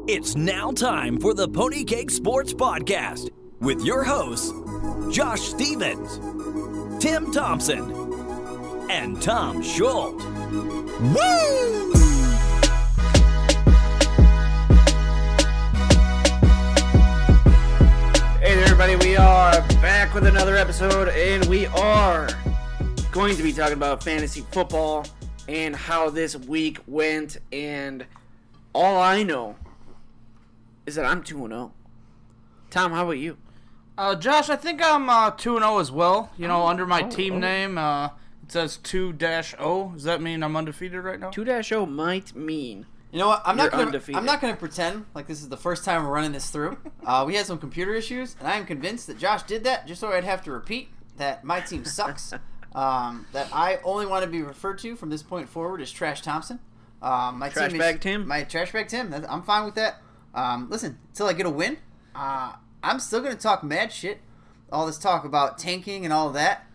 It's now time for the Pony Cake Sports Podcast with your hosts, Josh Stevens, Tim Thompson, and Tom Schultz. Woo! Hey there, everybody. We are back with another episode, and we are going to be talking about fantasy football and how this week went. And all I know is that I'm 2-0. Tom, how about you? Josh, I think I'm 2-0 as well. You know, under my team name, it says 2-0. Does that mean I'm undefeated right now? 2-0 might mean You know what? I'm not undefeated. gonna pretend like this is the first time we're running this through. We had some computer issues, and I am convinced that Josh did that just so I'd have to repeat that my team sucks. That I only want to be referred to from this point forward as Trash Thompson. My Trash team Bag is, Tim? My Trash Bag Tim. I'm fine with that. Listen, until I get a win, I'm still gonna talk mad shit. All this talk about tanking and all of that.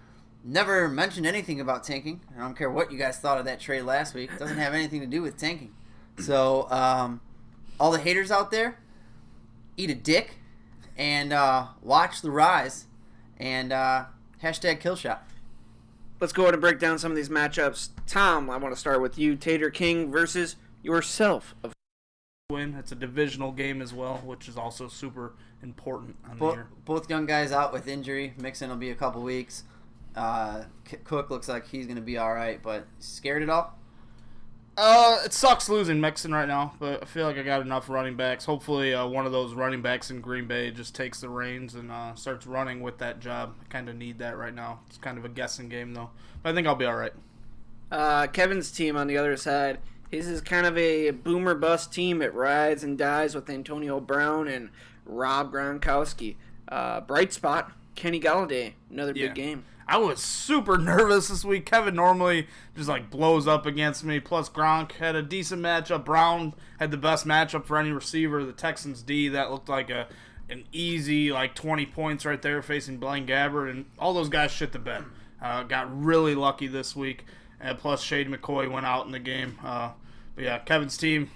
Never mentioned anything about tanking. I don't care what you guys thought of that trade last week. It doesn't have anything to do with tanking. So, all the haters out there, eat a dick and watch the rise and hashtag killshot. Let's go ahead and break down some of these matchups. Tom, I want to start with you. Tater King versus yourself. Win. It's a divisional game as well, which is also super important on the year. Both young guys out with injury. Mixon will be a couple weeks. Cook looks like he's going to be all right, but scared at all? It sucks losing Mixon right now, but I feel like I got enough running backs. Hopefully, one of those running backs in Green Bay just takes the reins and starts running with that job. I kind of need that right now. It's kind of a guessing game, though. But I think I'll be all right. Kevin's team on the other side. His is kind of a boomer bust team. It rides and dies with Antonio Brown and Rob Gronkowski. Bright spot, Kenny Galladay. Another big game. I was super nervous this week. Kevin normally just blows up against me. Plus Gronk had a decent matchup. Brown had the best matchup for any receiver. The Texans D, that looked like an easy 20 points right there facing Blaine Gabbert, and all those guys shit the bed. Got really lucky this week. And plus Shade McCoy went out in the game. But yeah, Kevin's team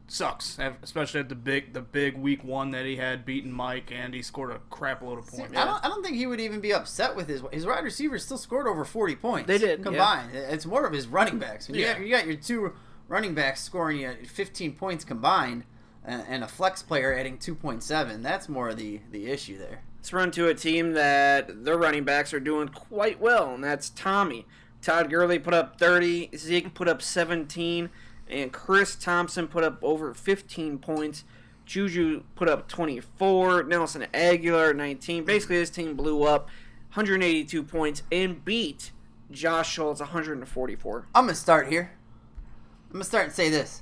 sucks, especially at the big week one that he had beating Mike, and he scored a crap load of points. I don't think he would even be upset with his wide receivers. Still scored over 40 points. They did combined. Yeah. It's more of his running backs. When you got your two running backs scoring 15 points combined, and a flex player adding 2.7. That's more of the issue there. Let's run to a team that their running backs are doing quite well, and that's Tommy. Todd Gurley put up 30. Zeke put up 17. And Chris Thompson put up over 15 points. Juju put up 24. Nelson Aguilar, 19. Basically, this team blew up. 182 points and beat Josh Schultz, 144. I'm going to start here. I'm going to start and say this.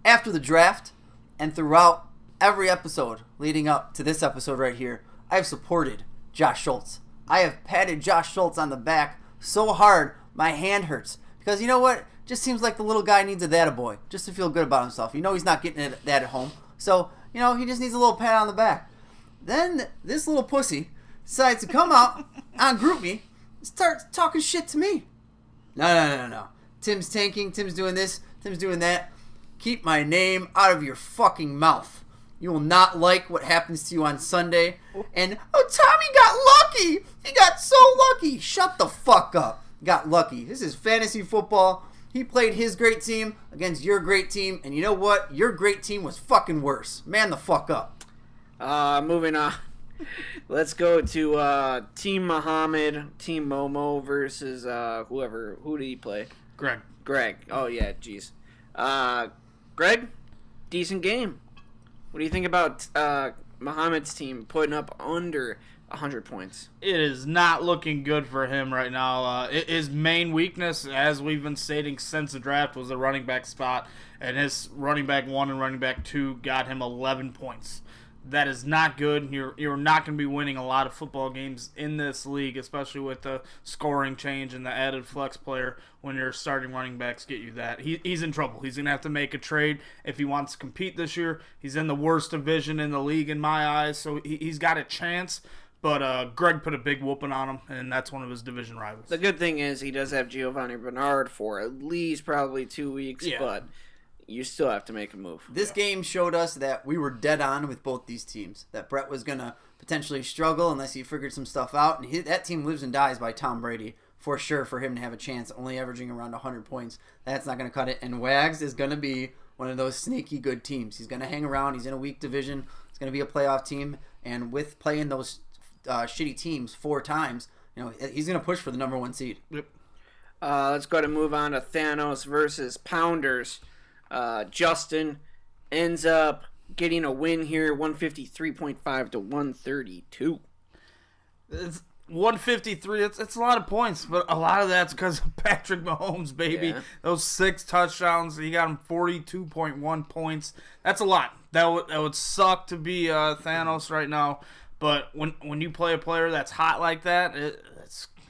After the draft and throughout every episode leading up to this episode right here, I have supported Josh Schultz. I have patted Josh Schultz on the back so hard my hand hurts. Because you know what? Just seems like the little guy needs a that-a-boy just to feel good about himself. You know he's not getting that at home. So, he just needs a little pat on the back. Then this little pussy decides to come out on GroupMe and start talking shit to me. No. Tim's tanking. Tim's doing this. Tim's doing that. Keep my name out of your fucking mouth. You will not like what happens to you on Sunday. And, Tommy got lucky. He got so lucky. Shut the fuck up. Got lucky. This is fantasy football. He played his great team against your great team, and you know what? Your great team was fucking worse. Man the fuck up. Moving on. Let's go to Team Muhammad, Team Momo versus whoever. Who did he play? Greg. Oh, yeah, jeez. Greg, decent game. What do you think about Muhammad's team putting up under 100 points? It is not looking good for him right now. His main weakness, as we've been stating since the draft, was the running back spot, and his running back 1 and running back 2 got him 11 points. That is not good. You're not going to be winning a lot of football games in this league, especially with the scoring change and the added flex player when your starting running backs get you that. He's in trouble. He's going to have to make a trade if he wants to compete this year. He's in the worst division in the league in my eyes, so he's got a chance. But Greg put a big whooping on him, and that's one of his division rivals. The good thing is he does have Giovanni Bernard for at least probably 2 weeks, but you still have to make a move. This game showed us that we were dead on with both these teams. That Brett was going to potentially struggle unless he figured some stuff out. And that team lives and dies by Tom Brady, for sure, for him to have a chance, only averaging around 100 points. That's not going to cut it. And Wags is going to be one of those sneaky good teams. He's going to hang around. He's in a weak division. It's going to be a playoff team. And with playing those shitty teams 4 times, he's going to push for the number 1 seed. Yep. Let's go ahead and move on to Thanos versus Pounders. Justin ends up getting a win here, 153.5 to 132. It's 153. It's a lot of points, but a lot of that's because of Patrick Mahomes, baby. Yeah. Those 6 touchdowns, he got him 42.1 points. That's a lot. That would suck to be Thanos right now. But when you play a player that's hot like that,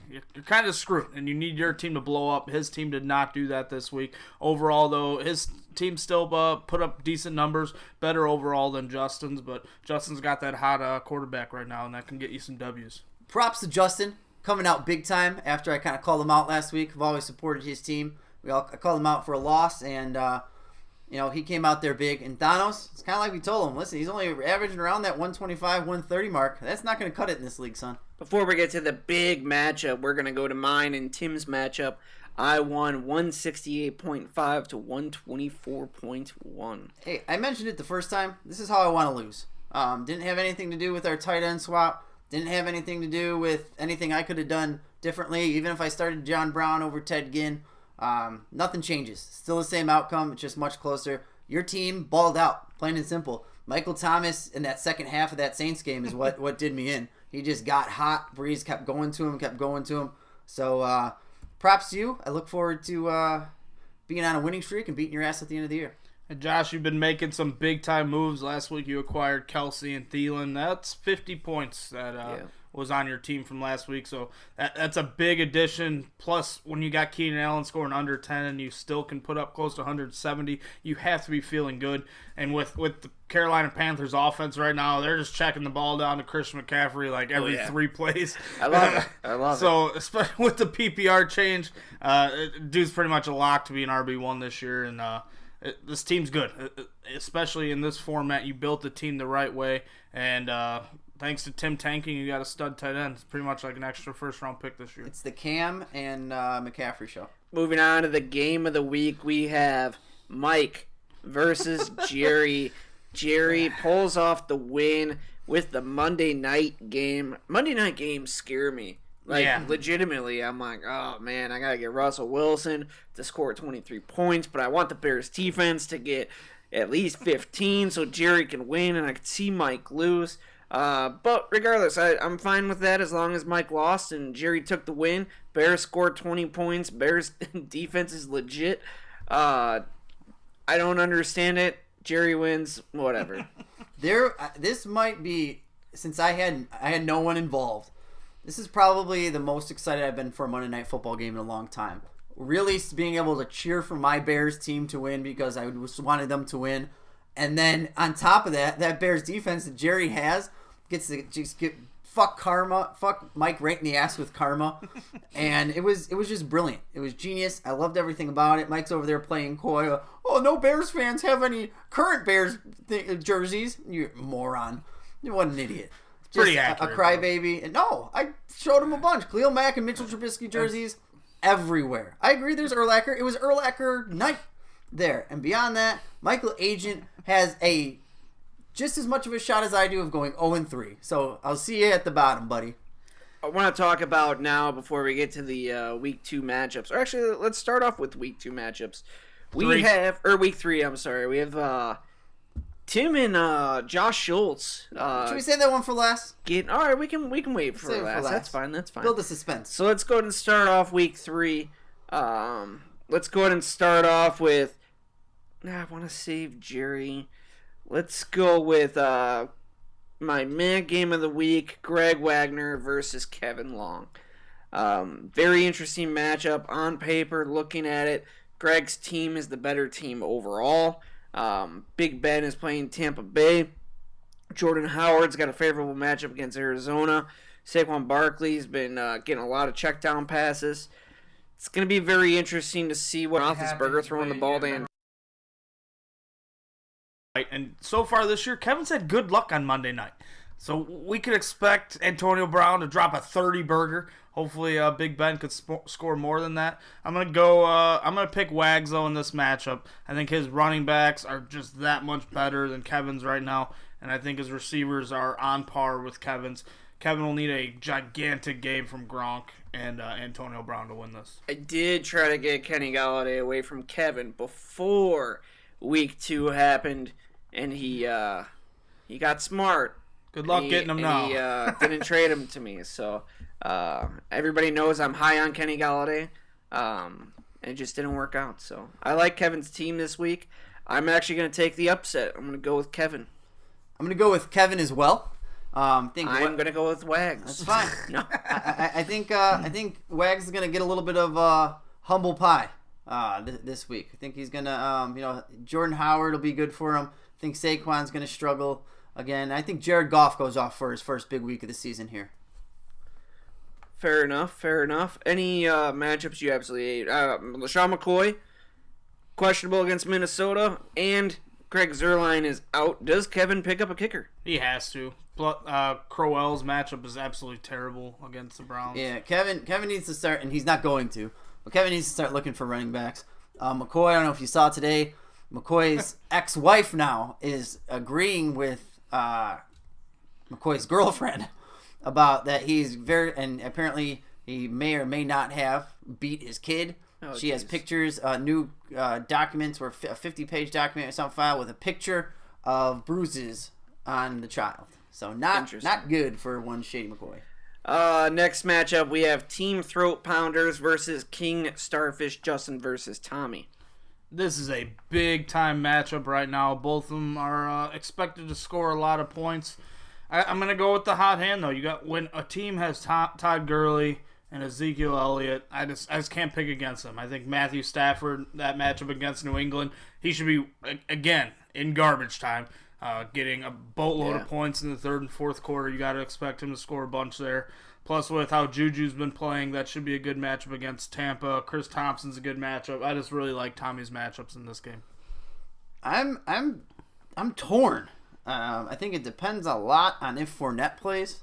you're kind of screwed, and you need your team to blow up. His team did not do that this week. Overall, though, his team still put up decent numbers, better overall than Justin's, but Justin's got that hot quarterback right now, and that can get you some W's. Props to Justin, coming out big time after I kind of called him out last week. I've always supported his team. I called him out for a loss, and he came out there big. And Thanos, it's kind of like we told him, listen, he's only averaging around that 125, 130 mark. That's not going to cut it in this league, son. Before we get to the big matchup, we're going to go to mine and Tim's matchup. I won 168.5 to 124.1. Hey, I mentioned it the first time. This is how I want to lose. Didn't have anything to do with our tight end swap. Didn't have anything to do with anything I could have done differently. Even if I started John Brown over Ted Ginn, nothing changes. Still the same outcome. It's just much closer. Your team balled out, plain and simple. Michael Thomas in that second half of that Saints game is what did me in. He just got hot. Breeze kept going to him. So props to you. I look forward to being on a winning streak and beating your ass at the end of the year. And Josh, you've been making some big-time moves. Last week you acquired Kelsey and Thielen. That's 50 points that was on your team from last week. So that's a big addition. Plus, when you got Keenan Allen scoring under 10 and you still can put up close to 170, you have to be feeling good. And with the Carolina Panthers offense right now, they're just checking the ball down to Christian McCaffrey like every 3 plays. I love it. So, especially with the PPR change, dude's pretty much a lock to be an RB1 this year. And this team's good, especially in this format. You built the team the right way, and thanks to Tim tanking, you got a stud tight end. It's pretty much like an extra first-round pick this year. It's the Cam and McCaffrey show. Moving on to the game of the week, we have Mike versus Jerry. Jerry pulls off the win with the Monday night game. Monday night games scare me. Legitimately, I'm like, oh, man, I got to get Russell Wilson to score 23 points, but I want the Bears defense to get at least 15 so Jerry can win and I can see Mike lose. But regardless, I'm fine with that as long as Mike lost and Jerry took the win. Bears scored 20 points. Bears defense is legit. I don't understand it. Jerry wins, whatever. This might be, since I had no one involved, this is probably the most excited I've been for a Monday Night Football game in a long time. Really being able to cheer for my Bears team to win because I wanted them to win. And then on top of that Bears defense that Jerry has gets to just fuck Mike right in the ass with karma. And it was just brilliant. It was genius. I loved everything about it. Mike's over there playing coy. Oh, no Bears fans have any current Bears jerseys. You moron. What an idiot. Pretty accurate. A crybaby. And no, I showed him a bunch. Khalil Mack and Mitchell Trubisky jerseys everywhere. I agree there's Urlacher. It was Urlacher night there. And beyond that, Michael Agent has just as much of a shot as I do of going 0-3. So I'll see you at the bottom, buddy. I want to talk about now before we get to the Week 2 matchups. Or actually, let's start off with Week 2 matchups. Week 3, I'm sorry. We have Tim and Josh Schultz. Should we save that one for last? All right, we can wait for Save it last. for last. That's fine. That's fine. Build the suspense. So let's go ahead and start off Week 3. Let's go ahead and start off with. I want to save Jerry. Let's go with my man game of the week: Greg Wagner versus Kevin Long. Very interesting matchup on paper. Looking at it, Greg's team is the better team overall. Big Ben is playing Tampa Bay. Jordan Howard's got a favorable matchup against Arizona. Saquon Barkley's been getting a lot of check down passes. It's going to be very interesting to see what Roethlisberger throwing the ball to And so far this year, Kevin's had good luck on Monday night. So we could expect Antonio Brown to drop a 30 burger. Hopefully, Big Ben could score more than that. I'm gonna pick Wags though in this matchup. I think his running backs are just that much better than Kevin's right now, and I think his receivers are on par with Kevin's. Kevin will need a gigantic game from Gronk and Antonio Brown to win this. I did try to get Kenny Galladay away from Kevin before week 2 happened, and he got smart. Good luck getting him now. He didn't trade him to me, so everybody knows I'm high on Kenny Galladay, and it just didn't work out. So I like Kevin's team this week. I'm actually going to take the upset. I'm going to go with Kevin. I'm going to go with Kevin as well. I'm going to go with Wags. That's fine. No. I think Wags is going to get a little bit of humble pie this week. I think he's going to, Jordan Howard will be good for him. I think Saquon's going to struggle again. I think Jared Goff goes off for his first big week of the season here. Fair enough. Any matchups you absolutely hate? LaShawn McCoy, questionable against Minnesota, and Greg Zuerlein is out. Does Kevin pick up a kicker? He has to. Crowell's matchup is absolutely terrible against the Browns. Yeah, Kevin needs to start, and he's not going to, but Kevin needs to start looking for running backs. McCoy, I don't know if you saw today, McCoy's ex-wife now is agreeing with McCoy's girlfriend about that and apparently he may or may not have beat his kid. She has pictures, new documents, or a 50-page document or some file with a picture of bruises on the child. So not good for one Shady McCoy. Next matchup, we have Team Throat Pounders versus King Starfish Justin versus Tommy. This is a big-time matchup right now. Both of them are expected to score a lot of points. I'm going to go with the hot hand, though. When a team has Todd Gurley and Ezekiel Elliott, I just can't pick against them. I think Matthew Stafford, that matchup against New England, he should be, again, in garbage time. Getting a boatload of points in the third and fourth quarter. You got to expect him to score a bunch there. Plus, with how Juju's been playing, that should be a good matchup against Tampa. Chris Thompson's a good matchup. I just really like Tommy's matchups in this game. I'm torn. I think it depends a lot on if Fournette plays.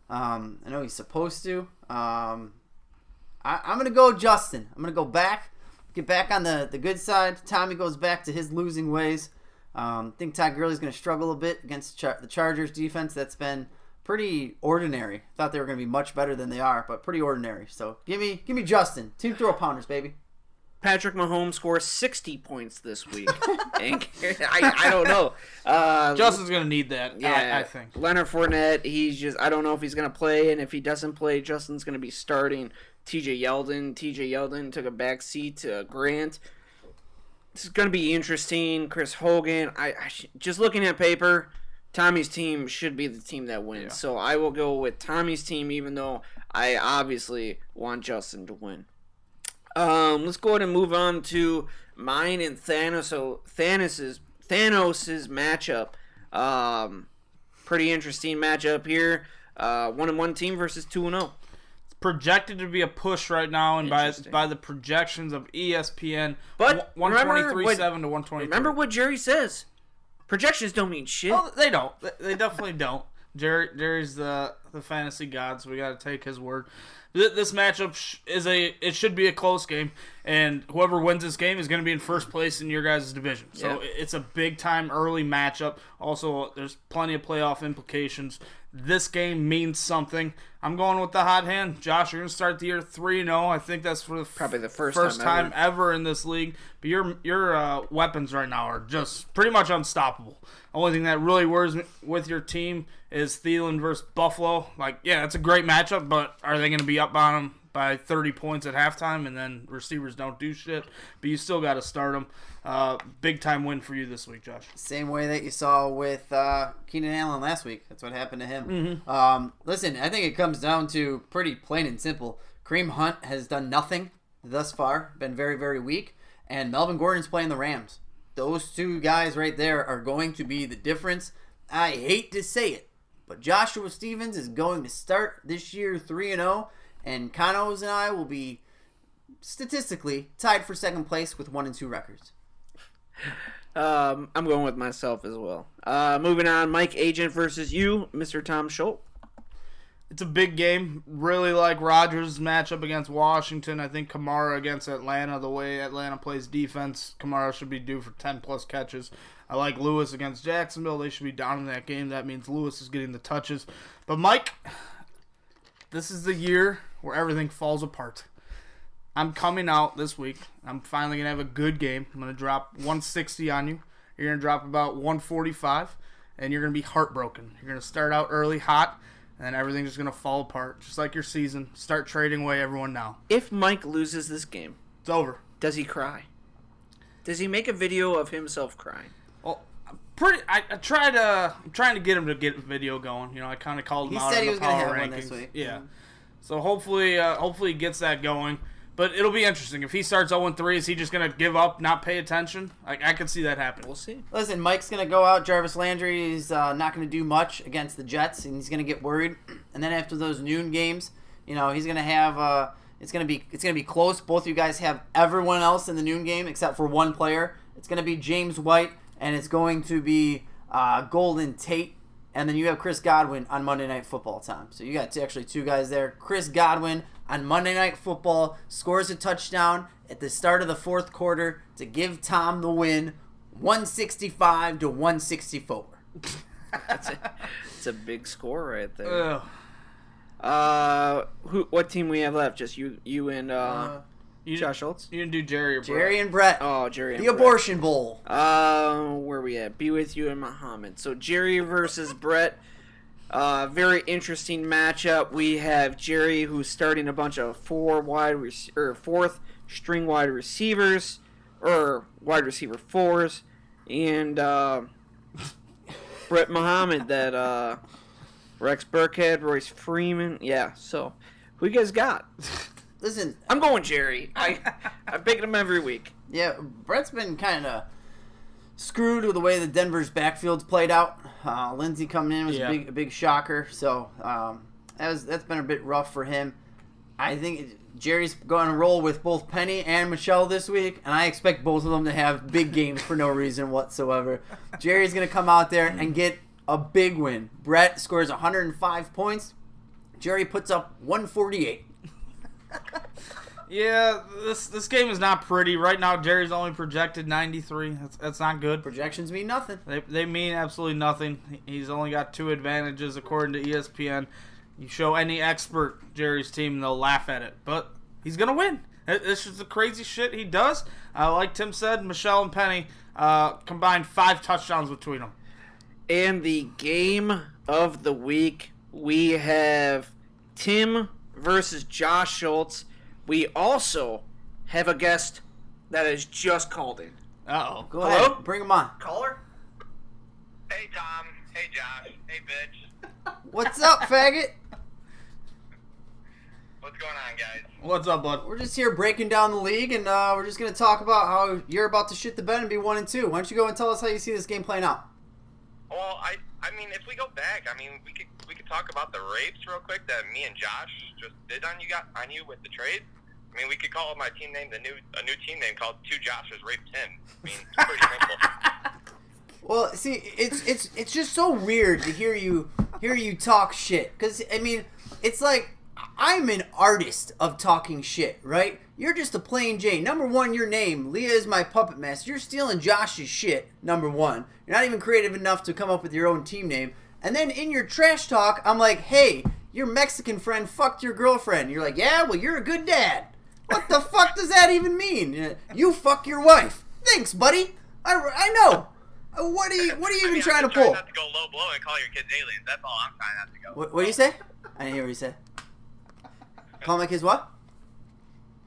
I know he's supposed to. I'm gonna go Justin. I'm gonna get back on the good side. Tommy goes back to his losing ways. I think Todd Gurley's going to struggle a bit against the Chargers defense that's been pretty ordinary. Thought they were going to be much better than they are, but pretty ordinary. So give me Justin. Team Throw Pounders, baby. Patrick Mahomes scores 60 points this week. And I don't know. Justin's going to need that, I think. Leonard Fournette, I don't know if he's going to play, and if he doesn't play, Justin's going to be starting TJ Yeldon. TJ Yeldon took a back seat to Grant. This is going to be interesting. Chris Hogan. Just looking at paper, Tommy's team should be the team that wins. Yeah. So I will go with Tommy's team, even though I obviously want Justin to win. Let's go ahead and move on to mine and Thanos's matchup. Pretty interesting matchup here. 1-1 team versus 2-0. Projected to be a push right now, and by the projections of ESPN, but 123.7 to 123. Remember what Jerry says. Projections don't mean shit. Well, they don't. They definitely don't. Jerry's the fantasy god, so we got to take his word. This matchup it should be a close game, and whoever wins this game is going to be in first place in your guys' division. So it's a big time early matchup. Also, there's plenty of playoff implications. This game means something. I'm going with the hot hand. Josh, you're going to start the year 3-0. I think that's for probably the first time ever in this league. But your weapons right now are just pretty much unstoppable. Only thing that really worries me with your team is Thielen versus Buffalo. It's a great matchup, but are they going to be up on them by 30 points at halftime, and then receivers don't do shit? But you still got to start them. Big time win for you this week, Josh. Same way that you saw with Keenan Allen last week. That's what happened to him. Mm-hmm. Listen, I think it comes down to pretty plain and simple. Kareem Hunt has done nothing thus far, been very, very weak, and Melvin Gordon's playing the Rams. Those two guys right there are going to be the difference. I hate to say it, but Joshua Stevens is going to start this year 3-0, and Kanos and I will be statistically tied for second place with 1-2 records. I'm going with myself as well. Moving on, Mike Agent versus you, Mr. Tom Schultz. It's a big game. Really like Rodgers' matchup against Washington. I think Kamara against Atlanta, the way Atlanta plays defense, Kamara should be due for 10-plus catches. I like Lewis against Jacksonville. They should be down in that game. That means Lewis is getting the touches. But, Mike, this is the year where everything falls apart. I'm coming out this week. I'm finally going to have a good game. I'm going to drop 160 on you. You're going to drop about 145, and you're going to be heartbroken. You're going to start out early, hot, and then everything's just going to fall apart, just like your season. Start trading away everyone now. If Mike loses this game, It's over. does he cry? Does he make a video of himself crying? Well, I'm trying to get him to get a video going. I kind of called him out on the power rankings. This week. Yeah. So hopefully he gets that going. But it'll be interesting. If he starts 0-3, is he just going to give up, not pay attention? I could see that happen. We'll see. Listen, Mike's going to go out. Jarvis Landry is not going to do much against the Jets, and he's going to get worried. And then after those noon games, he's going to have it's going to be close. Both of you guys have everyone else in the noon game except for one player. It's going to be James White, and it's going to be Golden Tate. And then you have Chris Godwin on Monday Night Football time. So you got actually two guys there. Chris Godwin on Monday Night Football scores a touchdown at the start of the fourth quarter to give Tom the win, 165-164. It's a big score right there. What team we have left? Just you and Josh Schultz? You didn't do Jerry or Brett. Jerry and Brett. Oh, Jerry and the Brett. Abortion Bowl. Where we at? Be with you and Muhammad. So Jerry versus Brett. Very interesting matchup. We have Jerry, who's starting a bunch of fourth string wide receivers, or wide receiver fours, and Brett Muhammad, that Rex Burkhead, Royce Freeman. Yeah. So who you guys got? Listen, I'm going Jerry. I pick him every week. yeah, Brett's been kind of screwed with the way the Denver's backfield's played out. Lindsey coming in was a big shocker. So that's been a bit rough for him. I think Jerry's going to roll with both Penny and Michelle this week, and I expect both of them to have big games for no reason whatsoever. Jerry's going to come out there and get a big win. Brett scores 105 points. Jerry puts up 148. Yeah, this game is not pretty. Right now, Jerry's only projected 93. That's not good. Projections mean nothing. They mean absolutely nothing. He's only got 2 advantages according to ESPN. You show any expert Jerry's team, they'll laugh at it. But he's going to win. It's just the crazy shit he does. Like Tim said, Michelle and Penny combined 5 touchdowns between them. And the game of the week, we have Tim versus Josh Schultz. We also have a guest that has just called in. Uh-oh. Go Hello? ahead. Bring him on. Caller? Hey, Tom. Hey, Josh. Hey, bitch. What's up, faggot? What's going on, guys? What's up, bud? We're just here breaking down the league, and we're just going to talk about how you're about to shit the bed and be 1-2. Why don't you go and tell us how you see this game playing out? Well, I mean, if we go back, we could talk about the rapes real quick that me and Josh just did on you with the trade. I mean, we could call my team name a new team name called Two Joshes Raped Tim. I mean, it's pretty simple. Well, see, it's just so weird to hear you talk shit, because I mean, it's like I'm an artist of talking shit, right? You're just a plain Jane. Number one, your name, Leah is my puppet master. You're stealing Josh's shit. Number one, you're not even creative enough to come up with your own team name. And then in your trash talk, I'm like, hey, your Mexican friend fucked your girlfriend. You're like, yeah, well, you're a good dad. What the fuck does that even mean? You fuck your wife. Thanks, buddy. I know. What are you even trying to pull? I'm not to go low blow and call your kids aliens. That's all I'm trying not to go. What do you say? I didn't hear what you said. Call my kids what?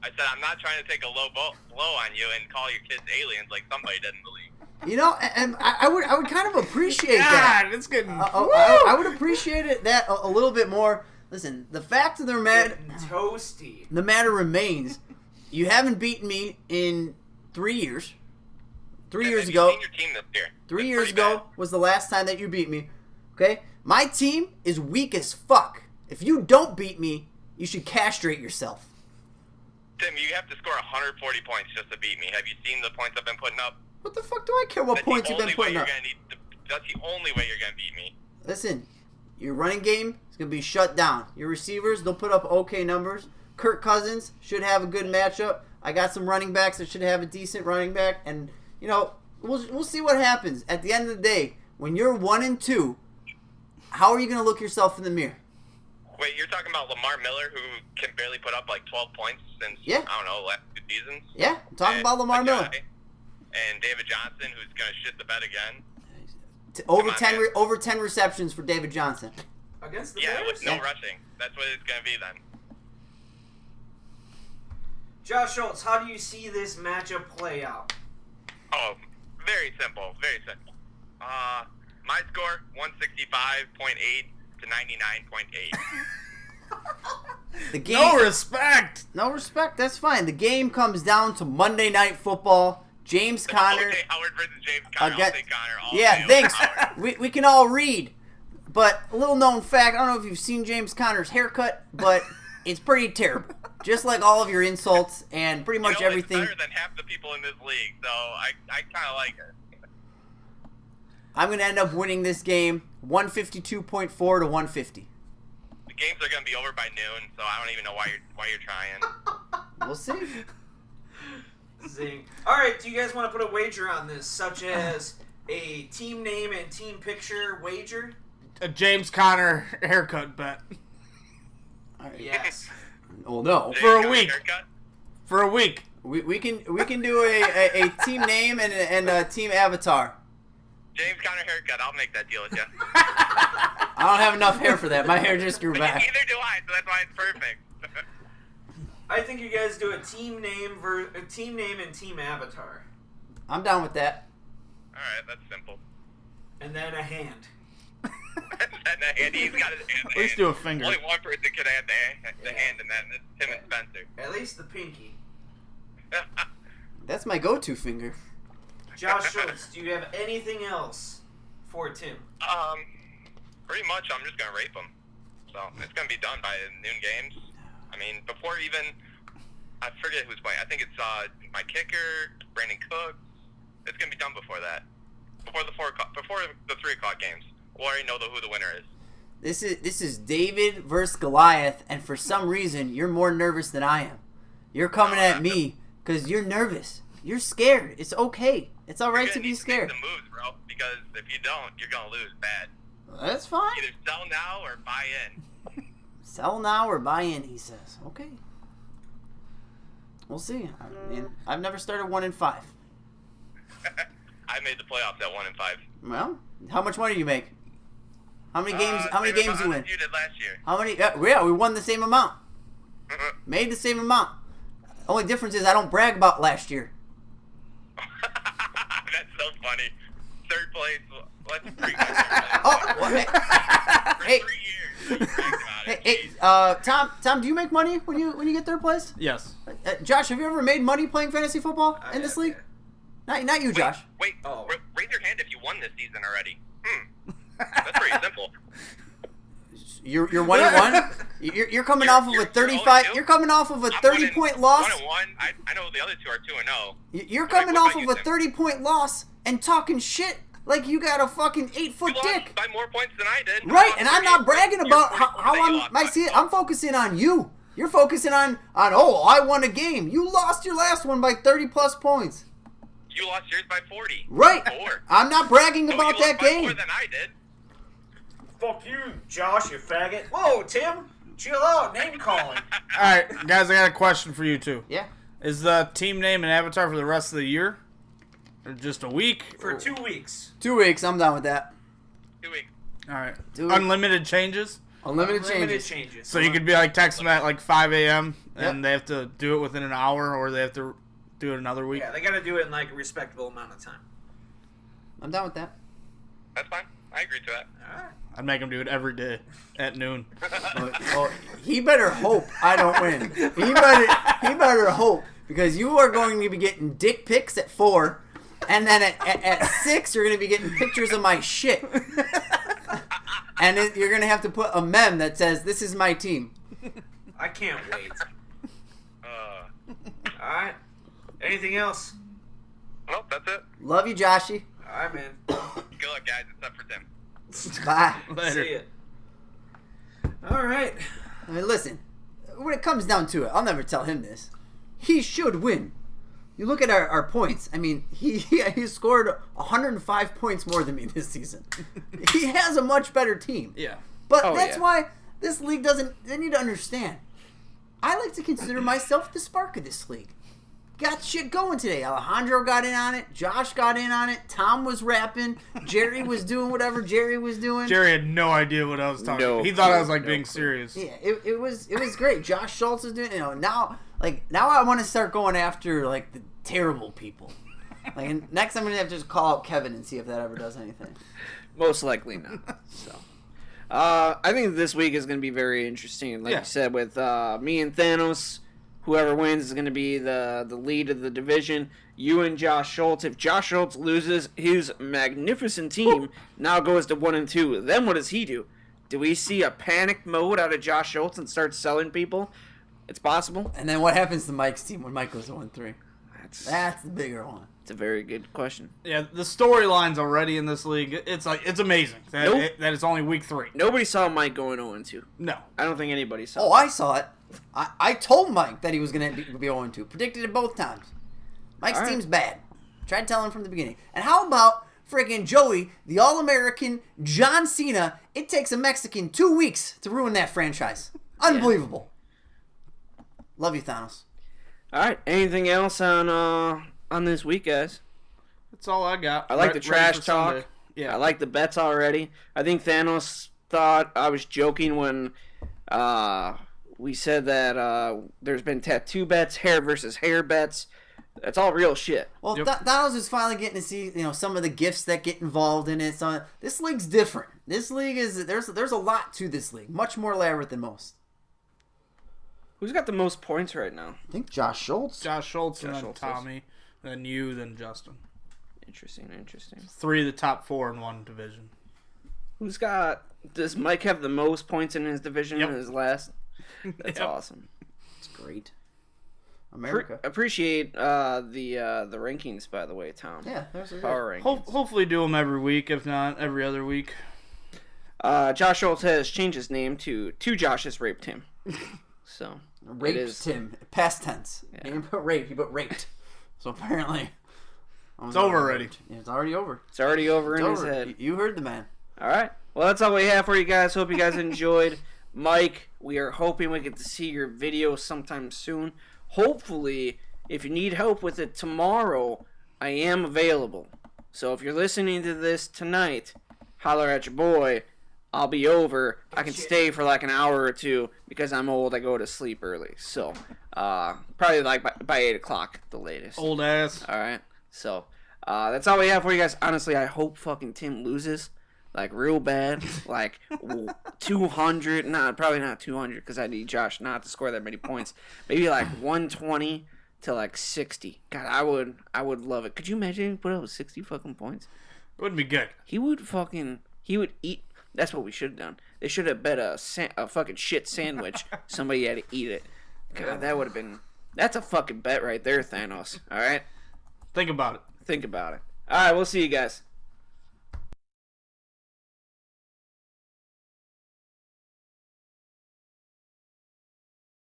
I said I'm not trying to take a low blow on you and call your kids aliens like somebody did in the league. You know, and I would kind of appreciate that. God, it's getting... I would appreciate that a little bit more. Listen, the fact of the matter... Toasty. The matter remains, you haven't beaten me in 3 years. 3 years ago... Your team this year. 3 years ago was the last time that you beat me. Okay? My team is weak as fuck. If you don't beat me, you should castrate yourself. Tim, you have to score 140 points just to beat me. Have you seen the points I've been putting up? What the fuck do I care what points you've been putting up? That's the only way you're going to beat me. Listen, your running game is going to be shut down. Your receivers, they'll put up okay numbers. Kirk Cousins should have a good matchup. I got some running backs that should have a decent running back. And, we'll see what happens. At the end of the day, when you're 1-2, how are you going to look yourself in the mirror? Wait, you're talking about Lamar Miller, who can barely put up like 12 points since, I don't know, last 2 seasons? Yeah, I'm talking about Lamar Miller. And David Johnson, who's going to shit the bed again. Over 10 receptions for David Johnson. Against the Bears? With no rushing. That's what it's going to be then. Josh Schultz, how do you see this matchup play out? Oh, very simple. Very simple. My score, 165.8 to 99.8. The game, No respect. No respect. That's fine. The game comes down to Monday Night Football. James Conner. Okay, Howard versus James Conner. I'll take Conner all Yeah, day thanks. Howard. We can all read. But a little known fact, I don't know if you've seen James Conner's haircut, but it's pretty terrible. Just like all of your insults and pretty much everything. It's better than half the people in this league, so I kind of like it. I'm going to end up winning this game 152.4 to 150. The games are going to be over by noon, so I don't even know why you're trying. We'll see. Zing. All right, do you guys want to put a wager on this, such as a team name and team picture wager? A James Conner haircut bet. All right. Yes. Well, no. James For a Conner week. haircut? For a week. We can do a team name and a team avatar. James Conner haircut. I'll make that deal with you. I don't have enough hair for that. My hair just grew back. Neither do I, so that's why it's perfect. I think you guys do a team name and team avatar, I'm down with that. All right, that's simple. and then a hand. And he's got his hand. Let's do a finger. Only one person can have the hand, and then it's him and Spencer. At least the pinky. That's my go-to finger. Josh Schultz, do you have anything else for Tim? Pretty much I'm just going to rape him. So it's going to be done by noon games. I mean, before even, I forget who's playing. I think it's my kicker, Brandon Cooks. It's going to be done before that. Before the 3 o'clock games. We'll already know who the winner is. This is David versus Goliath, and for some reason, you're more nervous than I am. You're coming at me because you're nervous. You're scared. It's okay. It's all right to be scared. Make the moves, bro, because if you don't, you're going to lose bad. That's fine. Either sell now or buy in. Sell now or buy in, he says. Okay. We'll see. I mean, I've never started 1-5. I made the playoffs at 1-5. Well, how much money do you make? How many games? How many games you win? You did last year. How many? Yeah, we won the same amount. Made the same amount. Only difference is I don't brag about last year. That's so funny. Third place. Let's bring Oh, well, hey, For 3 years. You bragged about it. hey, Jeez. Tom, do you make money when you get third place? Yes. Josh, have you ever made money playing fantasy football in this league? Not you, Josh. Wait, Oh. raise your hand if you won this season already. That's pretty simple. You're 1-1. You're coming off of a 35. You're coming off of a 30-point loss. 1-1. I know the other two are 2-0. You're coming off of a Tim? 30-point loss and talking shit like you got a fucking 8-foot You dick. lost by more points than I did. Right, and I'm not bragging about how I'm. I'm. I'm focusing on you. You're focusing on I won a game. You lost your last one by 30+ points. You lost yours by 40. Right. 4. I'm not bragging So about you that lost by game. more than I did. Fuck you, Josh, you faggot. Whoa, Tim, chill out, name calling. All right, guys, I got a question for you two. Yeah. Is the team name and avatar for the rest of the year? Or just a week? For 2 weeks. 2 weeks. I'm done with that. 2 weeks. All right. Do it. Unlimited changes? Unlimited Limited changes. changes. So you could be like text them at like 5 a.m. and Yep. they have to do it within an hour, or they have to do it another week? Yeah, they got to do it in like a respectable amount of time. I'm done with that. That's fine. I agree to that. All right. I'd make them do it every day at noon. Oh, he better hope I don't win. He better hope, because you are going to be getting dick pics at 4, and then at 6 you're going to be getting pictures of my shit. And you're going to have to put a meme that says, "This is my team." I can't wait. All right. Anything else? Nope, that's it. Love you, Joshy. All right, man. Good luck, guys, except for Tim. Bye. Later. See ya. All right. I mean, listen, when it comes down to it, I'll never tell him this. He should win. You look at our points. I mean, he scored 105 points more than me this season. He has a much better team. Yeah. But Oh, that's yeah. why this league they need to understand. I like to consider myself the spark of this league. Got shit going today. Alejandro got in on it. Josh got in on it. Tom was rapping. Jerry was doing whatever Jerry was doing. Jerry had no idea what I was talking about. He thought I was being serious. Yeah, it was great. Josh Schultz is doing. Now I want to start going after like the terrible people. Like next, I'm gonna have to just call out Kevin and see if that ever does anything. Most likely not. So, I think this week is going to be very interesting. Like Yeah. you said, with me and Thanos, whoever wins is going to be the lead of the division. You and Josh Schultz. If Josh Schultz loses, his magnificent team now goes to 1-2. Then what does he do? Do we see a panic mode out of Josh Schultz and start selling people? It's possible. And then what happens to Mike's team when Mike goes to 1-3? That's the bigger one. It's a very good question. Yeah, the storylines already in this league, it's amazing that, Nope. that it's only week 3. Nobody saw Mike going 0-2. No. I don't think anybody saw. Oh, I saw it. I told Mike that he was going to be 0-2. Predicted it both times. Mike's All right. team's bad. Tried telling him from the beginning. And how about freaking Joey, the All-American John Cena? It takes a Mexican 2 weeks to ruin that franchise. Unbelievable. Love you, Thanos. All right. Anything else on this week, guys? That's all I got. I like the Ready trash for talk. Sunday. Yeah. I like the bets already. I think Thanos thought I was joking when we said that there's been tattoo bets, hair versus hair bets. That's all real shit. Well, Yep. Thanos is finally getting to see some of the gifts that get involved in it. So this league's different. This league there's a lot to this league, much more elaborate than most. Who's got the most points right now? I think Josh Schultz. Josh Schultz and Josh then Schultz. Tommy, then you, then Justin. Interesting. 3 of the top 4 in one division. Does Mike have the most points in his division Yep. in his last? That's Yep. awesome. It's great. America. Appreciate the rankings, by the way, Tom. Yeah, there's a Power rankings. Hopefully do them every week, if not every other week. Josh Schultz has changed his name to Two Joshes Raped Him. So Raped it is. him. Past tense. Yeah. He didn't put rape, he put raped. So apparently... It's over already. Yeah, it's already over. It's already over It's in over. his head. You heard the man. All right. Well, that's all we have for you guys. Hope you guys enjoyed. Mike, we are hoping we get to see your video sometime soon. Hopefully, if you need help with it tomorrow, I am available. So if you're listening to this tonight, holler at your boy. I'll be over. I can stay for like an hour or two because I'm old. I go to sleep early. So probably like by 8 o'clock, the latest. Old ass. All right. So that's all we have for you guys. Honestly, I hope fucking Tim loses, like real bad, like 200. Nah, probably not 200 because I need Josh not to score that many points. Maybe like 120 to like 60. God, I would love it. Could you imagine if he put up 60 fucking points? It wouldn't be good. He would eat. That's what we should have done. They should have bet a fucking shit sandwich. Somebody had to eat it. God, that would have been. That's a fucking bet right there, Thanos. All right. Think about it. Think about it. All right, we'll see you guys.